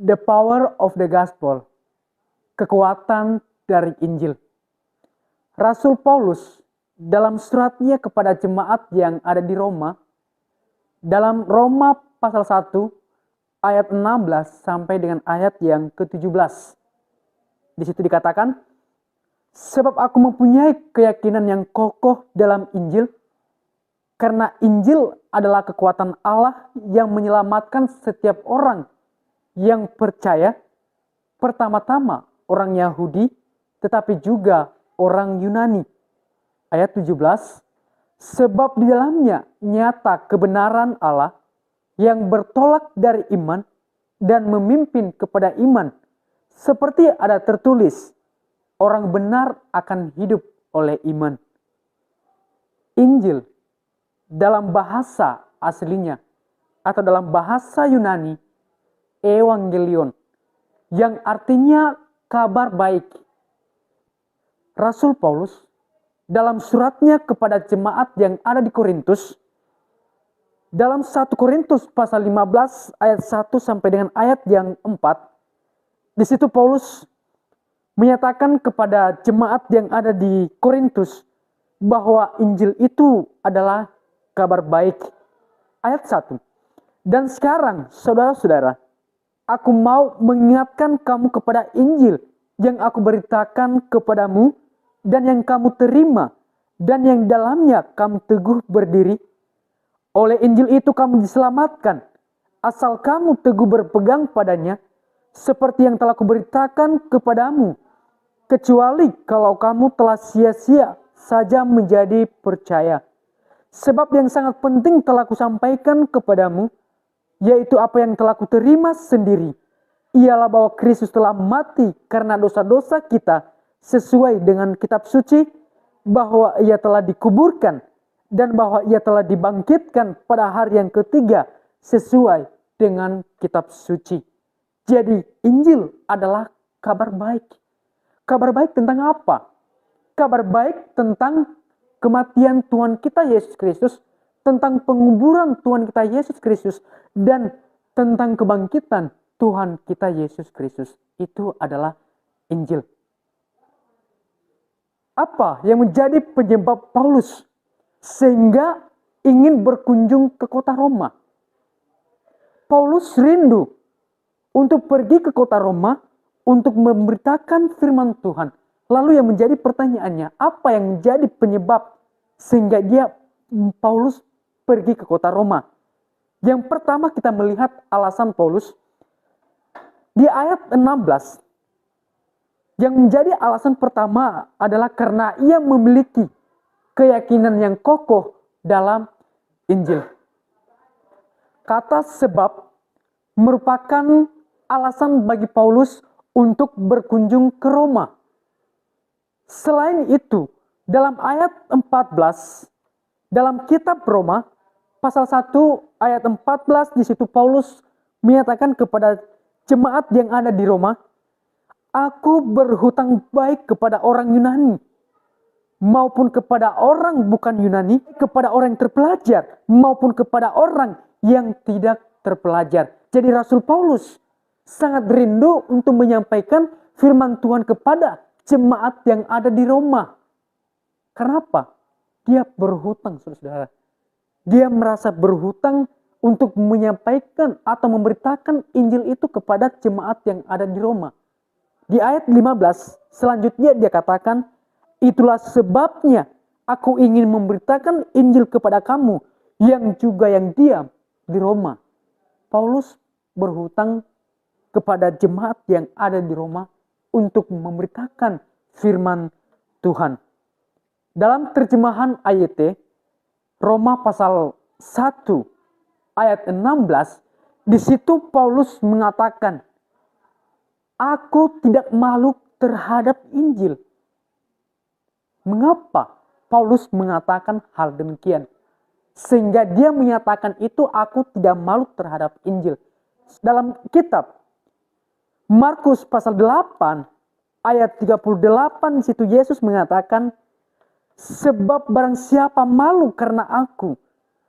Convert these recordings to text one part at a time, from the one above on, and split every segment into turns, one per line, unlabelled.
The power of the gospel. Kekuatan dari Injil. Rasul Paulus dalam suratnya kepada jemaat yang ada di Roma, dalam Roma pasal 1 ayat 16 sampai dengan ayat yang ke-17. Di situ dikatakan, sebab aku mempunyai keyakinan yang kokoh dalam Injil, karena Injil adalah kekuatan Allah yang menyelamatkan setiap orang yang percaya, pertama-tama orang Yahudi, tetapi juga orang Yunani. Ayat 17, sebab di dalamnya nyata kebenaran Allah yang bertolak dari iman dan memimpin kepada iman, seperti ada tertulis, orang benar akan hidup oleh iman. Injil dalam bahasa aslinya atau dalam bahasa Yunani, Evangelion, yang artinya kabar baik. Rasul Paulus dalam suratnya kepada jemaat yang ada di Korintus, dalam 1 Korintus pasal 15 ayat 1 sampai dengan ayat yang 4, di situ Paulus menyatakan kepada jemaat yang ada di Korintus bahwa Injil itu adalah kabar baik. Ayat 1. Dan sekarang, saudara-saudara, aku mau mengingatkan kamu kepada Injil yang aku beritakan kepadamu dan yang kamu terima dan yang dalamnya kamu teguh berdiri. Oleh Injil itu kamu diselamatkan, asal kamu teguh berpegang padanya, seperti yang telah kuberitakan kepadamu, kecuali kalau kamu telah sia-sia saja menjadi percaya. Sebab yang sangat penting telah kusampaikan kepadamu, yaitu apa yang telah kuterima sendiri, ialah bahwa Kristus telah mati karena dosa-dosa kita sesuai dengan kitab suci, bahwa ia telah dikuburkan, dan bahwa ia telah dibangkitkan pada hari yang ketiga sesuai dengan kitab suci. Jadi Injil adalah kabar baik. Kabar baik tentang apa? Kabar baik tentang kematian Tuhan kita Yesus Kristus, tentang penguburan Tuhan kita Yesus Kristus, dan tentang kebangkitan Tuhan kita Yesus Kristus. Itu adalah Injil. Apa yang menjadi penyebab Paulus sehingga ingin berkunjung ke kota Roma? Paulus rindu untuk pergi ke kota Roma untuk memberitakan firman Tuhan. Lalu yang menjadi pertanyaannya, apa yang menjadi penyebab sehingga Paulus pergi ke kota Roma? Yang pertama kita melihat alasan Paulus di ayat 16. Yang menjadi alasan pertama adalah karena ia memiliki keyakinan yang kokoh dalam Injil. Kata sebab merupakan alasan bagi Paulus untuk berkunjung ke Roma. Selain itu, dalam ayat 14, dalam kitab Roma, pasal 1 ayat 14, di situ Paulus menyatakan kepada jemaat yang ada di Roma, aku berhutang baik kepada orang Yunani, maupun kepada orang bukan Yunani, kepada orang yang terpelajar, maupun kepada orang yang tidak terpelajar. Jadi Rasul Paulus sangat rindu untuk menyampaikan firman Tuhan kepada jemaat yang ada di Roma. Kenapa? Dia berhutang, saudara-saudara. Dia merasa berhutang untuk menyampaikan atau memberitakan Injil itu kepada jemaat yang ada di Roma. Di ayat 15, selanjutnya dia katakan, itulah sebabnya aku ingin memberitakan Injil kepada kamu yang juga yang diam di Roma. Paulus berhutang kepada jemaat yang ada di Roma untuk memberitakan firman Tuhan. Dalam terjemahan AYT, Roma pasal 1 ayat 16, di situ Paulus mengatakan, aku tidak malu terhadap Injil. Mengapa Paulus mengatakan hal demikian? Sehingga dia menyatakan itu, aku tidak malu terhadap Injil. Dalam kitab Markus pasal 8 ayat 38, di situ Yesus mengatakan, sebab barang siapa malu karena aku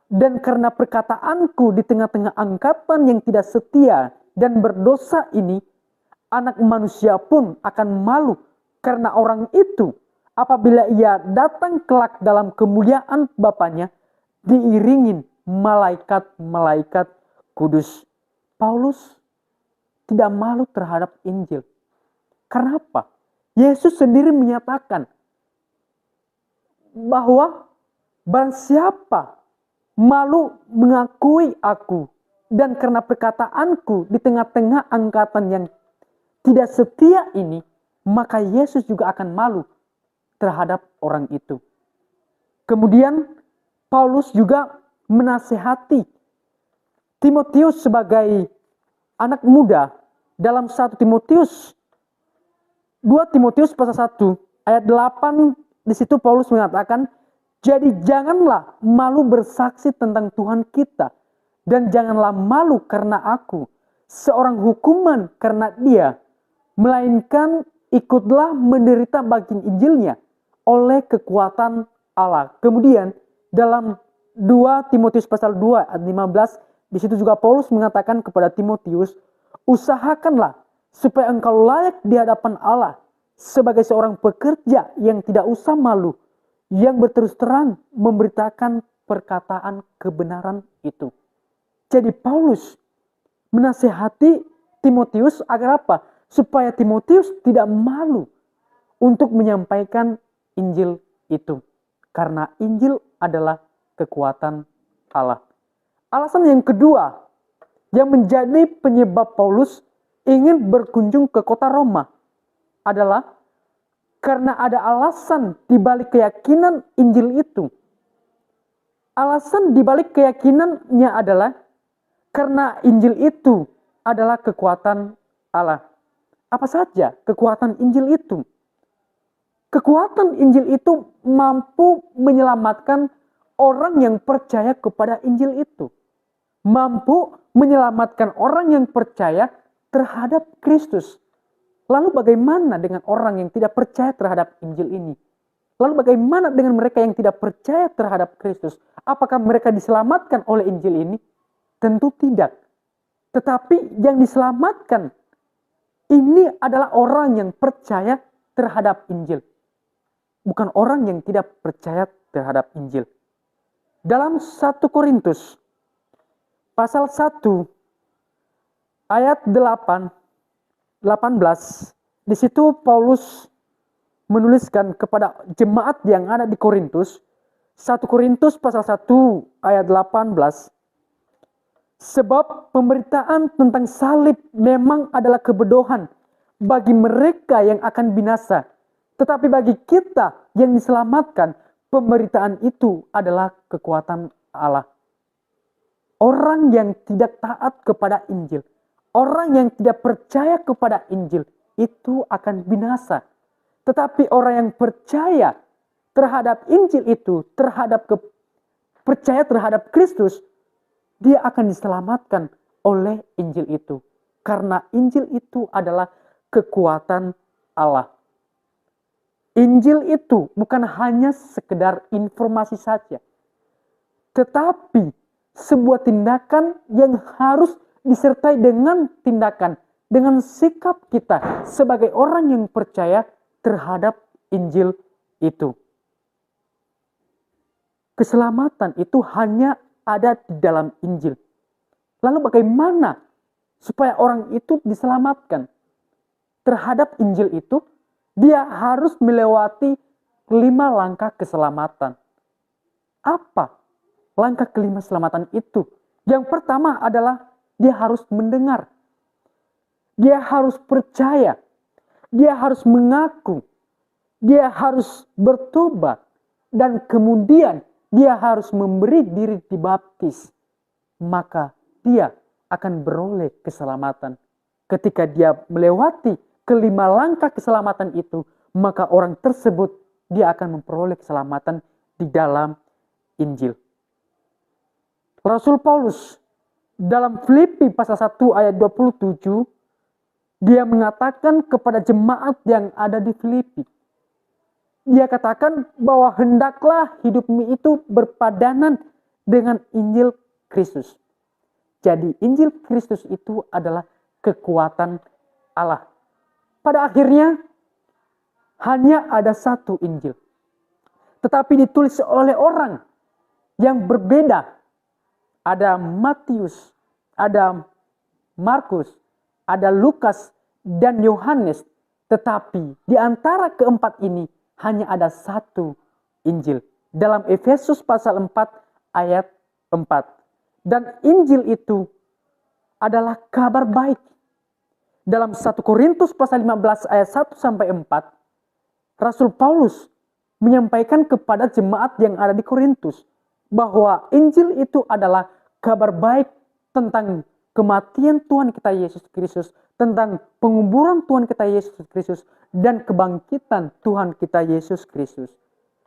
dan karena perkataanku di tengah-tengah angkatan yang tidak setia dan berdosa ini, Anak Manusia pun akan malu karena orang itu apabila ia datang kelak dalam kemuliaan Bapanya diiringin malaikat-malaikat kudus. Paulus tidak malu terhadap Injil. Karena apa? Yesus sendiri menyatakan bahwa barang siapa malu mengakui aku dan karena perkataanku di tengah-tengah angkatan yang tidak setia ini, maka Yesus juga akan malu terhadap orang itu. Kemudian Paulus juga menasehati Timotius sebagai anak muda dalam 1 Timotius 2 Timotius pasal 1 ayat 8, di situ Paulus mengatakan, jadi janganlah malu bersaksi tentang Tuhan kita, dan janganlah malu karena aku seorang hukuman karena dia, melainkan ikutlah menderita bagi Injilnya oleh kekuatan Allah. Kemudian dalam 2 Timotius pasal 2 ayat 15, di situ juga Paulus mengatakan kepada Timotius, usahakanlah supaya engkau layak di hadapan Allah sebagai seorang pekerja yang tidak usah malu, yang berterus terang memberitakan perkataan kebenaran itu. Jadi Paulus menasehati Timotius agar apa? Supaya Timotius tidak malu untuk menyampaikan Injil itu. Karena Injil adalah kekuatan Allah. Alasan yang kedua yang menjadi penyebab Paulus ingin berkunjung ke kota Roma adalah karena ada alasan di balik keyakinan Injil itu. Alasan di balik keyakinannya adalah karena Injil itu adalah kekuatan Allah. Apa saja kekuatan Injil itu? Kekuatan Injil itu mampu menyelamatkan orang yang percaya kepada Injil itu. Mampu menyelamatkan orang yang percaya terhadap Kristus. Lalu bagaimana dengan orang yang tidak percaya terhadap Injil ini? Lalu bagaimana dengan mereka yang tidak percaya terhadap Kristus? Apakah mereka diselamatkan oleh Injil ini? Tentu tidak. Tetapi yang diselamatkan ini adalah orang yang percaya terhadap Injil. Bukan orang yang tidak percaya terhadap Injil. Dalam 1 Korintus pasal 1 ayat 18, di situ Paulus menuliskan kepada jemaat yang ada di Korintus, 1 Korintus pasal 1 ayat 18, sebab pemberitaan tentang salib memang adalah kebodohan bagi mereka yang akan binasa. Tetapi bagi kita yang diselamatkan, pemberitaan itu adalah kekuatan Allah. Orang yang tidak taat kepada Injil, orang yang tidak percaya kepada Injil, itu akan binasa. Tetapi orang yang percaya terhadap Injil itu, percaya terhadap Kristus, dia akan diselamatkan oleh Injil itu. Karena Injil itu adalah kekuatan Allah. Injil itu bukan hanya sekedar informasi saja. Tetapi sebuah tindakan yang harus disertai dengan tindakan, dengan sikap kita sebagai orang yang percaya terhadap Injil itu. Keselamatan itu hanya ada di dalam Injil. Lalu bagaimana supaya orang itu diselamatkan terhadap Injil itu? Dia harus melewati 5 langkah keselamatan. Apa langkah kelima keselamatan itu? Yang pertama adalah dia harus mendengar. Dia harus percaya. Dia harus mengaku. Dia harus bertobat. Dan kemudian dia harus memberi diri dibaptis. Maka dia akan beroleh keselamatan. Ketika dia melewati kelima langkah keselamatan itu, maka orang tersebut dia akan memperoleh keselamatan di dalam Injil. Rasul Paulus dalam Filipi pasal 1 ayat 27, dia mengatakan kepada jemaat yang ada di Filipi, dia katakan bahwa hendaklah hidupmu itu berpadanan dengan Injil Kristus. Jadi Injil Kristus itu adalah kekuatan Allah. Pada akhirnya hanya ada satu Injil. Tetapi ditulis oleh orang yang berbeda. Ada Matius, ada Markus, ada Lukas, dan Yohanes. Tetapi di antara keempat ini hanya ada satu Injil. Dalam Efesus pasal 4 ayat 4. Dan Injil itu adalah kabar baik. Dalam 1 Korintus pasal 15 ayat 1 sampai 4, Rasul Paulus menyampaikan kepada jemaat yang ada di Korintus bahwa Injil itu adalah kabar baik tentang kematian Tuhan kita Yesus Kristus, tentang penguburan Tuhan kita Yesus Kristus, dan kebangkitan Tuhan kita Yesus Kristus.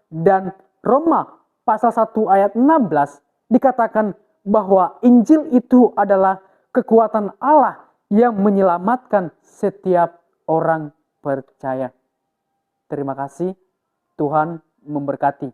Dan Roma pasal 1 ayat 16 dikatakan bahwa Injil itu adalah kekuatan Allah yang menyelamatkan setiap orang percaya. Terima kasih, Tuhan memberkati.